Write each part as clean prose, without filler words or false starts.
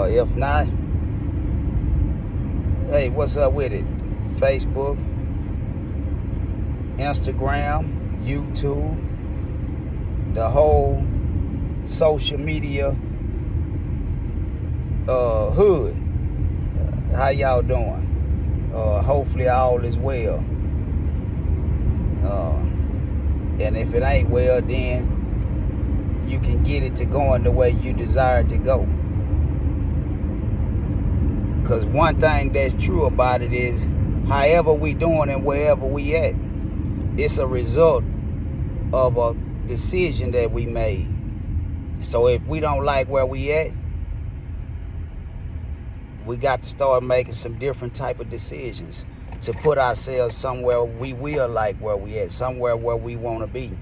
If not, hey, what's up with it? Facebook, Instagram, YouTube, the whole social media hood. How y'all doing? Hopefully all is well. And if it ain't well, then you can get it to going the way you desire it to go. Because one thing that's true about it is, however we doing and wherever we at, it's a result of a decision that we made. So if we don't like where we at, we got to start making some different type of decisions to put ourselves somewhere we will like where we at, somewhere where we want to be.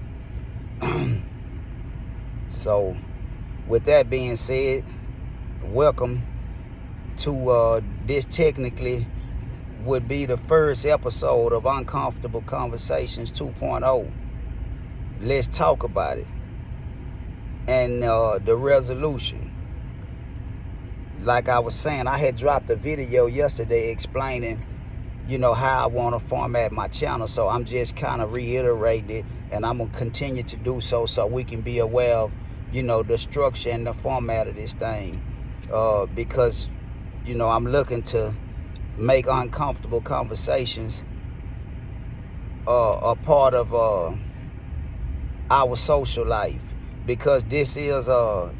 So with that being said, welcome to this technically would be the first episode of Uncomfortable Conversations 2.0. Let's talk about it. And the resolution. Like I was saying, I had dropped a video yesterday explaining, how I want to format my channel. So I'm just kind of reiterating it, and I'm going to continue to do so we can be aware of, the structure and the format of this thing. Because, I'm looking to make uncomfortable conversations a part of our social life. Because this is a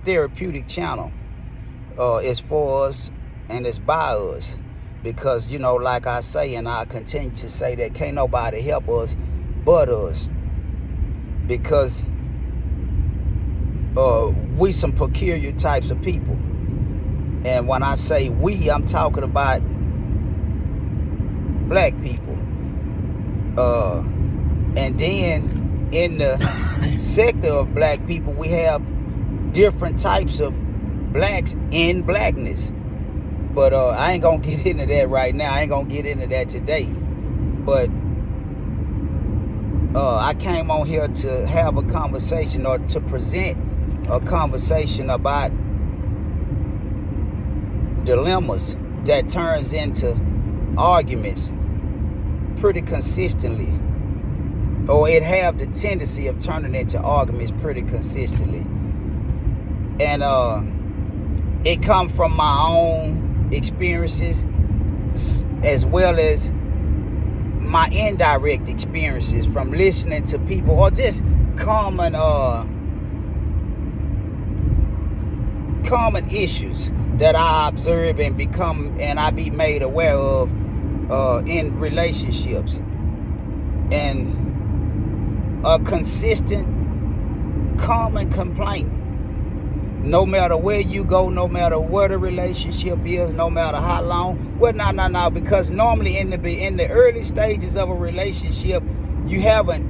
therapeutic channel. It's for us and it's by us. Because, like I say, and I continue to say, that can't nobody help us but us. Because we some peculiar types of people. And when I say we, I'm talking about black people. And then in the sector of black people, we have different types of blacks in blackness. But I ain't gonna get into that right now. I ain't gonna get into that today. But I came on here to have a conversation, or to present a conversation about dilemmas that turns into arguments pretty consistently, or it have the tendency of turning into arguments pretty consistently. And it come from my own experiences, as well as my indirect experiences from listening to people, or just common issues that I observe and I be made aware of in relationships. And a consistent common complaint, no matter where you go, no matter where the relationship is, no matter how long. Well, no, because normally in the early stages of a relationship, you haven't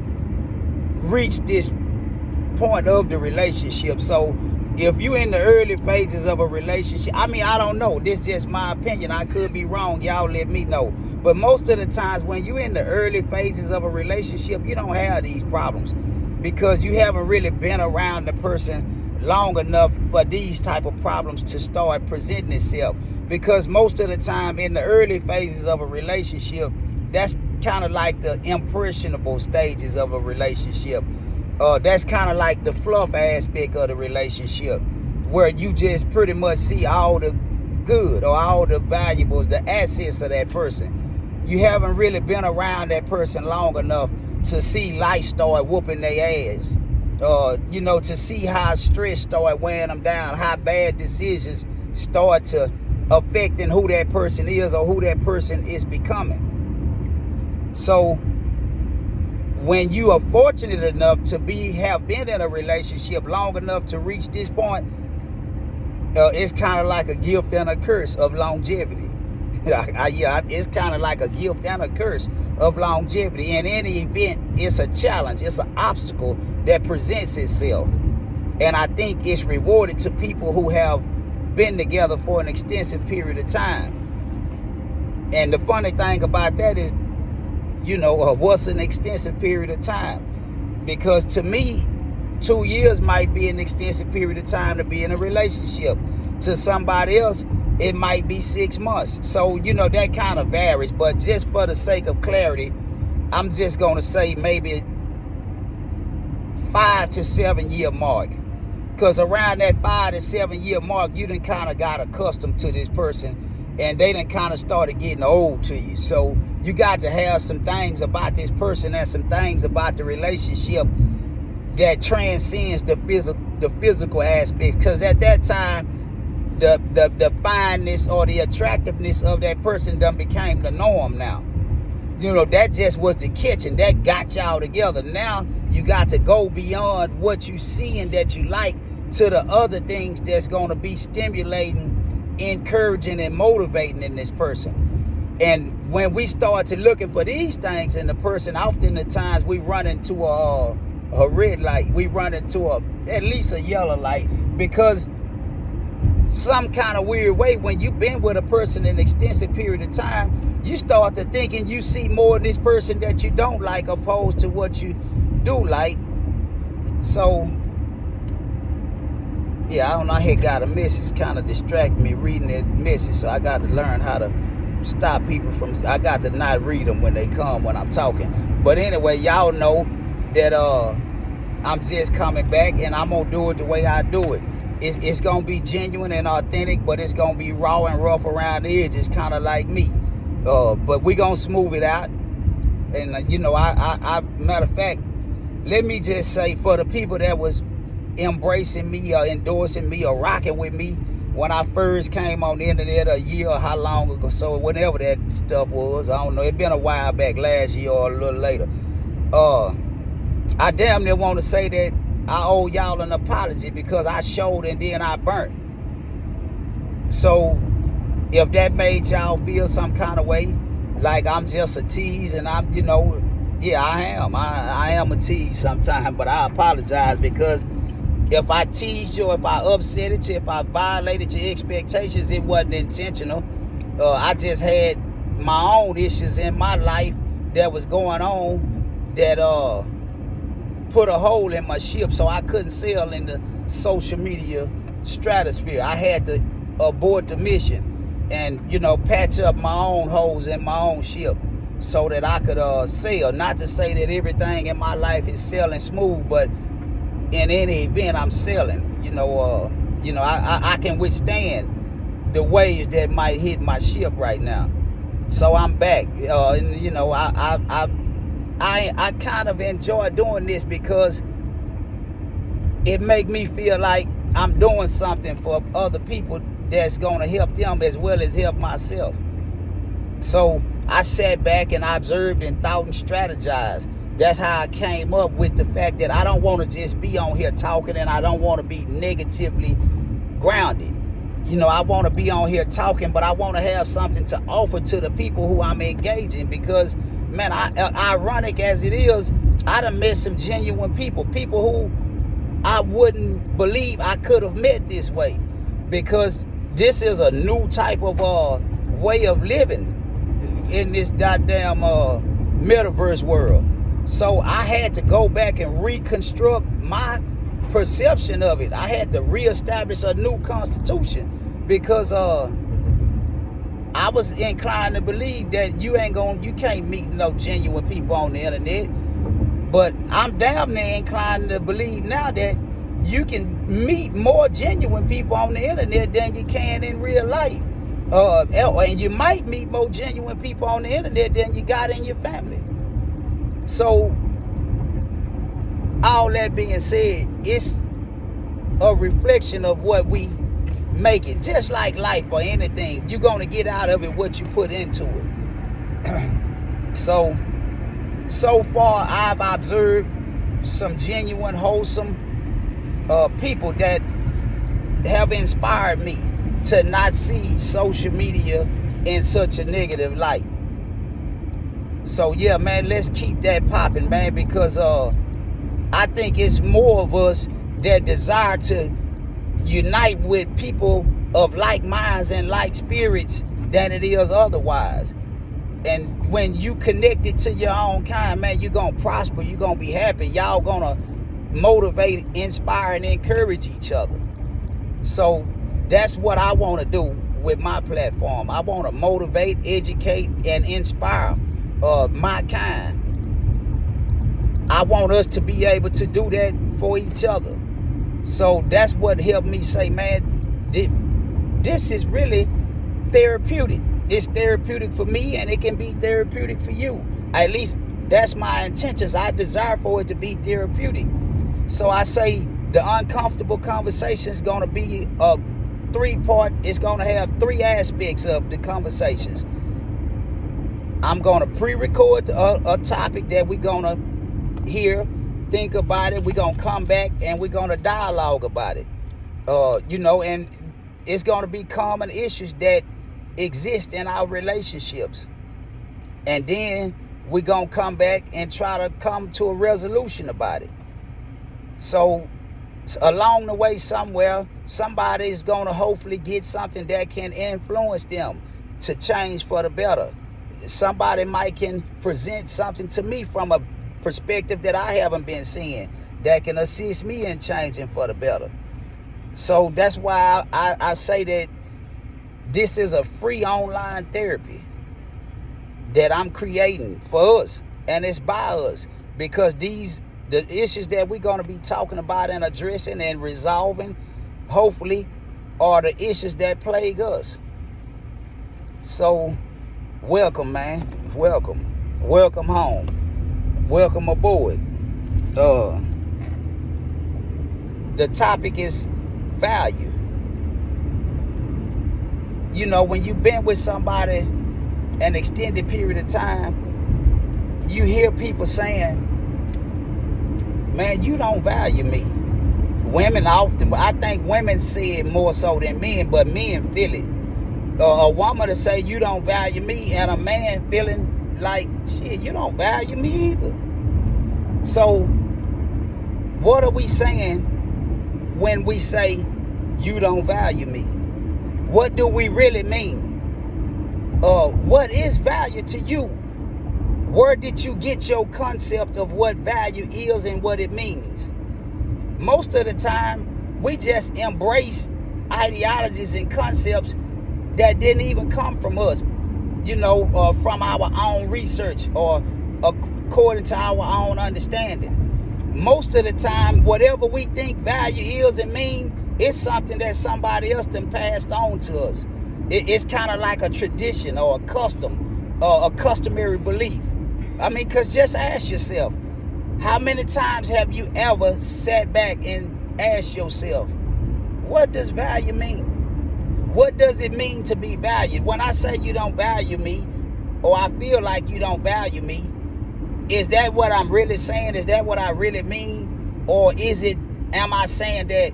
reached this point of the relationship. So if you're in the early phases of a relationship, I don't know. This is just my opinion. I could be wrong. Y'all let me know. But most of the times when you're in the early phases of a relationship, you don't have these problems, because you haven't really been around the person long enough for these type of problems to start presenting itself. Because most of the time in the early phases of a relationship, that's kind of like the impressionable stages of a relationship. That's kind of like the fluff aspect of the relationship, where you just pretty much see all the good or all the valuables, the assets of that person. You haven't really been around that person long enough to see life start whooping their ass. To see how stress start weighing them down, how bad decisions start to affecting who that person is or who that person is becoming. So when you are fortunate enough to have been in a relationship long enough to reach this point, it's kind of like a gift and a curse of longevity. It's kind of like a gift and a curse of longevity. In any event, it's a challenge, it's an obstacle that presents itself. And I think it's rewarded to people who have been together for an extensive period of time. And the funny thing about that is, what's an extensive period of time? Because to me, 2 years might be an extensive period of time to be in a relationship. To somebody else, it might be 6 months. So, that kind of varies. But just for the sake of clarity, I'm just going to say maybe 5 to 7 year mark. Because around that 5 to 7 year mark, you done kind of got accustomed to this person, and they done kind of started getting old to you. So you got to have some things about this person and some things about the relationship that transcends the physical aspect. Because at that time, the fineness or the attractiveness of that person done became the norm now. That just was the kitchen. That got y'all together. Now you got to go beyond what you see and that you like to the other things that's going to be stimulating, encouraging, and motivating in this person. And when we start to looking for these things in the person, often the times we run into a red light. We run into at least a yellow light, because some kind of weird way, when you've been with a person an extensive period of time, you start to thinking you see more in this person that you don't like opposed to what you do like. So yeah, I don't know, I had got a message kind of distract me reading that message, so I got to learn how to stop people from, I got to not read them when they come when I'm talking. But anyway, y'all know that I'm just coming back, and I'm gonna do it the way I do it. It's gonna be genuine and authentic, but it's gonna be raw and rough around the edges, kind of like me. But we gonna smooth it out. And I matter of fact, let me just say, for the people that was embracing me or endorsing me or rocking with me when I first came on the internet a year or how long ago, so whenever that stuff was, I don't know, it's been a while back, last year or a little later. I damn near want to say that I owe y'all an apology, because I showed and then I burnt. So if that made y'all feel some kind of way, like I'm just a tease, and I'm, yeah, I am. I am a tease sometimes, but I apologize, because if I teased you, if I upset you, if I violated your expectations, it wasn't intentional. I just had my own issues in my life that was going on that put a hole in my ship, so I couldn't sail in the social media stratosphere. I had to abort the mission and, patch up my own holes in my own ship so that I could sail. Not to say that everything in my life is sailing smooth, but in any event, I'm sailing. I can withstand the waves that might hit my ship right now. So I'm back. I kind of enjoy doing this, because it make me feel like I'm doing something for other people that's going to help them as well as help myself. So I sat back and I observed and thought and strategized. That's how I came up with the fact that I don't want to just be on here talking, and I don't want to be negatively grounded. I want to be on here talking, but I want to have something to offer to the people who I'm engaging, because, man, ironic as it is, I done met some genuine people who I wouldn't believe I could have met this way, because this is a new type of way of living in this goddamn metaverse world. So I had to go back and reconstruct my perception of it. I had to reestablish a new constitution, because I was inclined to believe that you can't meet no genuine people on the internet. But I'm damn near inclined to believe now that you can meet more genuine people on the internet than you can in real life. And you might meet more genuine people on the internet than you got in your family. So, all that being said, it's a reflection of what we make it. Just like life or anything, you're going to get out of it what you put into it. So far, I've observed some genuine, wholesome people that have inspired me to not see social media in such a negative light. So yeah, man, let's keep that popping, man, because I think it's more of us that desire to unite with people of like minds and like spirits than it is otherwise. And when you connect it to your own kind, man, you're gonna prosper, you're gonna be happy, y'all gonna motivate, inspire, and encourage each other. So that's what I want to do with my platform. I want to motivate, educate, and inspire my kind. I want us to be able to do that for each other. So that's what helped me say, man, this is really therapeutic. It's therapeutic for me, and it can be therapeutic for you. At least that's my intentions. I desire for it to be therapeutic. So I say the uncomfortable conversation is going to be a 3-part. It's going to have 3 aspects of the conversations. I'm going to pre-record a topic that we're going to hear, think about it. We're going to come back and we're going to dialogue about it. And it's going to be common issues that exist in our relationships. And then we're going to come back and try to come to a resolution about it. So along the way somewhere, somebody is going to hopefully get something that can influence them to change for the better. Somebody might can present something to me from a perspective that I haven't been seeing that can assist me in changing for the better. So that's why I say that this is a free online therapy that I'm creating for us, and it's by us, because the issues that we're going to be talking about and addressing and resolving, hopefully, are the issues that plague us. So, welcome, man. Welcome. Welcome home. Welcome aboard. The topic is value. When you've been with somebody an extended period of time, you hear people saying, man, you don't value me. Women often, I think women say it more so than men, but men feel it. A woman to say you don't value me, and a man feeling like, shit, you don't value me either. So what are we saying when we say you don't value me? What do we really mean? What is value to you? Where did you get your concept of what value is and what it means? Most of the time, we just embrace ideologies and concepts that didn't even come from us, from our own research or according to our own understanding. Most of the time, whatever we think value is and mean, it's something that somebody else done passed on to us. It's kind of like a tradition or a custom or a customary belief. Because just ask yourself, how many times have you ever sat back and asked yourself, what does value mean? What does it mean to be valued? When I say you don't value me, or I feel like you don't value me, is that what I'm really saying? Is that what I really mean? Or am I saying that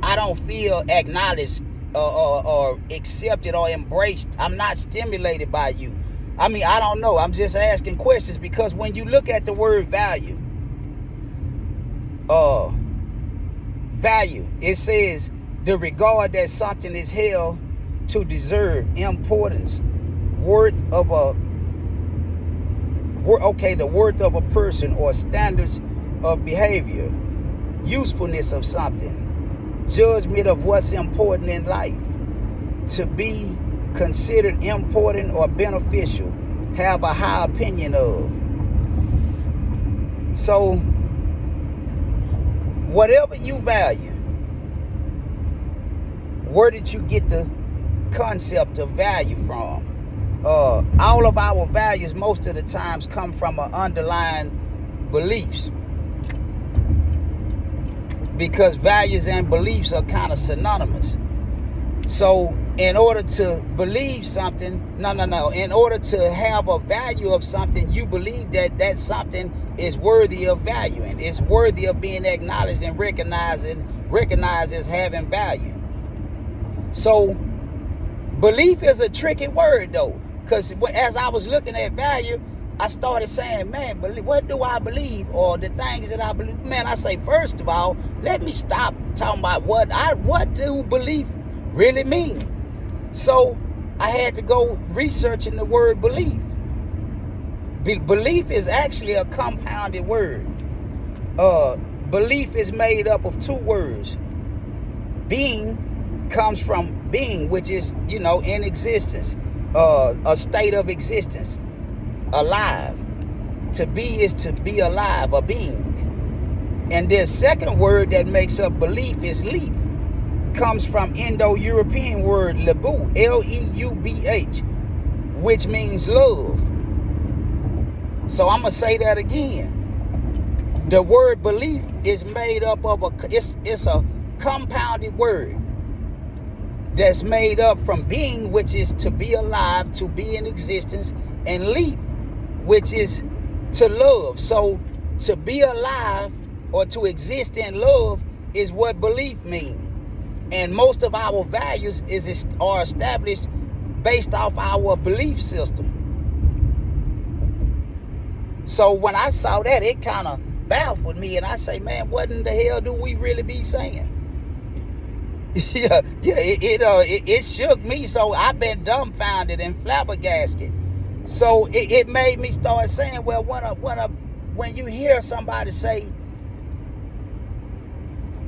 I don't feel acknowledged or accepted or embraced? I'm not stimulated by you. I don't know. I'm just asking questions, because when you look at the word value, it says the regard that something is held to deserve, importance, the worth of a person or standards of behavior, usefulness of something, judgment of what's important in life, to be considered important or beneficial, have a high opinion of. So, whatever you value, where did you get the concept of value from? All of our values most of the times come from an underlying beliefs, because values and beliefs are kind of synonymous. So in order to believe something, in order to have a value of something, you believe that something is worthy of valuing. It's worthy of being acknowledged and recognized as having value. So belief is a tricky word, though, because as I was looking at value, I started saying, man, what do I believe, or the things that I believe? Man, I say, first of all, let me stop talking about what do belief really mean. So I had to go researching the word belief. Belief is actually a compounded word. belief is made up of two words. Being comes from being, which is, in existence, a state of existence, alive. To be is to be alive, a being. And the second word that makes up belief is leaf. Comes from Indo-European word leubh, L-E-U-B-H, which means love. So I'm gonna say that again. The word belief is made up of it's a compounded word that's made up from being, which is to be alive, to be in existence, and leaf, which is to love. So to be alive or to exist in love is what belief means. And most of our values are established based off our belief system. So when I saw that, it kind of baffled me, and I say, man, what in the hell do we really be saying? It shook me. So I've been dumbfounded and flabbergasted. So it made me start saying, well, when you hear somebody say,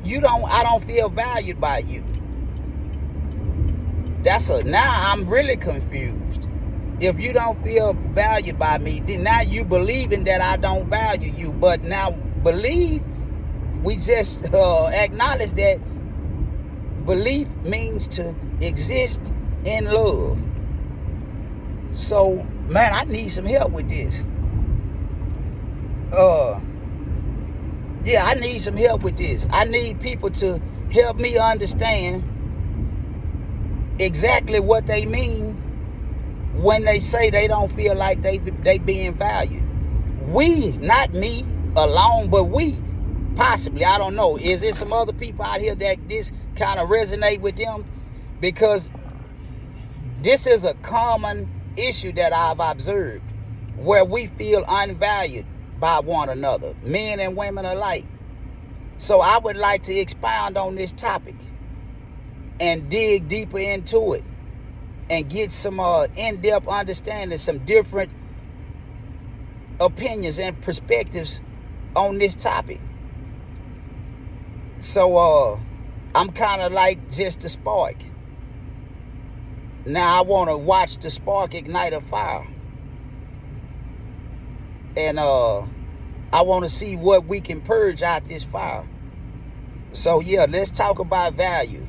I don't feel valued by you. Now I'm really confused. If you don't feel valued by me, then now you believing that I don't value you. But now we just acknowledge that belief means to exist in love. So, man, I need some help with this. I need some help with this. I need people to help me understand exactly what they mean when they say they don't feel like they being valued. We, not me alone, but we, possibly, I don't know. Is there some other people out here that this kind of resonate with them? Because this is a common issue that I've observed, where we feel unvalued by one another, men and women alike. So I would like to expound on this topic and dig deeper into it and get some in-depth understanding, some different opinions and perspectives on this topic. So I'm kind of like just the spark. Now I want to watch the spark ignite a fire. And I want to see what we can purge out this fire. So yeah, let's talk about value.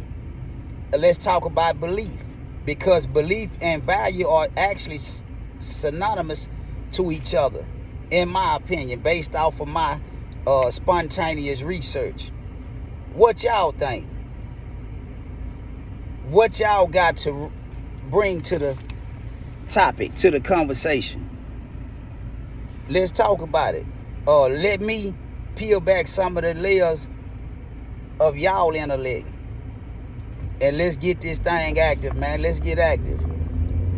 Let's talk about belief. Because belief and value are actually synonymous to each other, in my opinion, based off of my spontaneous research. What y'all think? What y'all got to bring to the topic, to the conversation? Let's talk about it. Let me peel back some of the layers of y'all intellect. And let's get this thing active, man. Let's get active.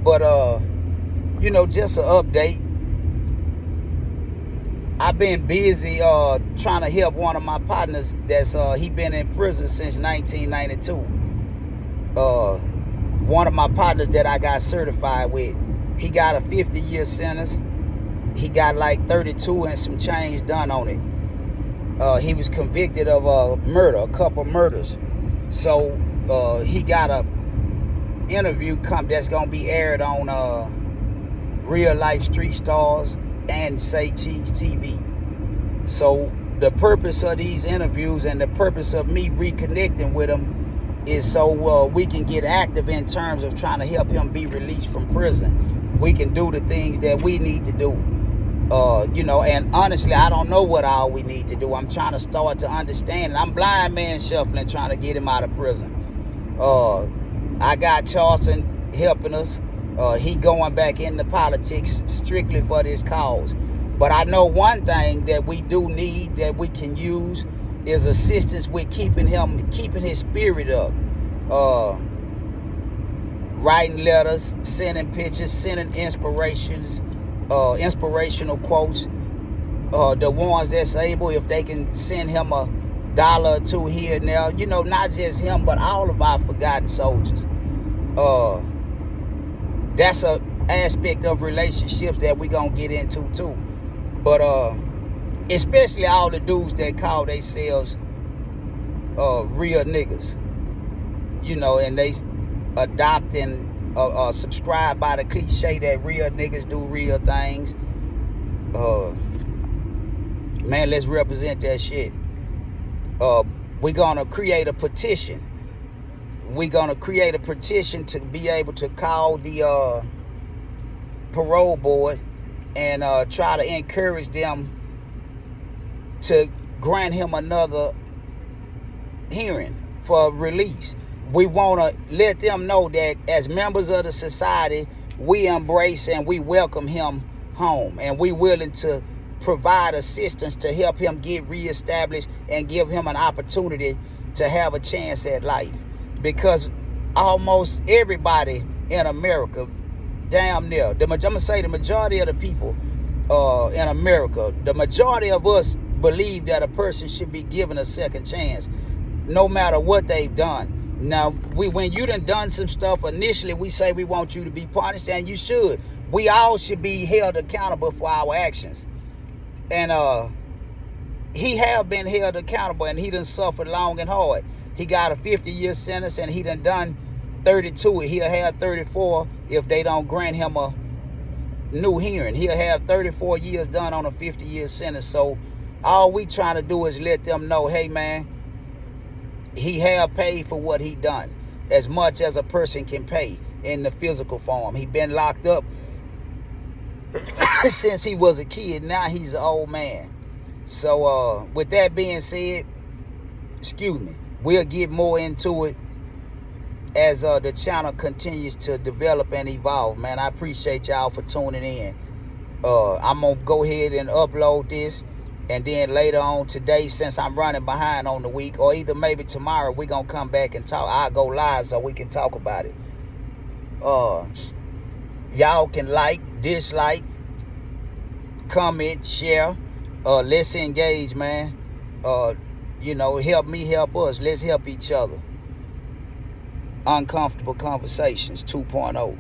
But, just an update. I've been busy trying to help one of my partners that's he been in prison since 1992. One of my partners that I got certified with, he got a 50-year sentence. He got like 32 and some change done on it. He was convicted of a couple murders. So he got a interview that's gonna be aired on Real Life Street Stars and Say Cheese TV. So the purpose of these interviews and the purpose of me reconnecting with him is so we can get active in terms of trying to help him be released from prison. We can do the things that we need to do. And honestly, I don't know what all we need to do. I'm trying to start to understand. I'm blind man shuffling, trying to get him out of prison. I got Charleston helping us. He going back into politics strictly for this cause. But I know one thing that we do need, that we can use, is assistance with keeping his spirit up. Writing letters, sending pictures, sending inspirational quotes. The ones that's able, if they can send him $1 or $2 here and there, not just him, but all of our forgotten soldiers. That's a aspect of relationships that we're gonna get into too. But especially all the dudes that call themselves real niggas, you know, and they adopt and subscribe by the cliche that real niggas do real things. Man, let's represent that shit. We're gonna create a petition. We're gonna create a petition to be able to call the parole board and try to encourage them to grant him another hearing for release. We want to let them know that as members of the society, we embrace and we welcome him home, and we willing to provide assistance to help him get reestablished and give him an opportunity to have a chance at life. Because almost everybody in America, damn near, I'm gonna say the majority of the people in America, the majority of us believe that a person should be given a second chance, no matter what they've done. Now, when you done some stuff initially, we say we want you to be punished, and you should. We all should be held accountable for our actions. And he have been held accountable, and he done suffered long and hard. He got a 50-year sentence, and he done 32. He'll have 34 if they don't grant him a new hearing. He'll have 34 years done on a 50-year sentence. So all we trying to do is let them know, hey, man, he have paid for what he done, as much as a person can pay in the physical form. He been locked up since he was a kid. Now he's an old man. So with that being said, excuse me, we'll get more into it as the channel continues to develop and evolve. Man, I appreciate y'all for tuning in. I'm gonna go ahead and upload this, and then later on today, since I'm running behind on the week, or either maybe tomorrow, we're going to come back and talk. I'll go live so we can talk about it. Y'all can like, dislike, comment, share. Let's engage, man. You know, help me, help us. Let's help each other. Uncomfortable Conversations 2.0.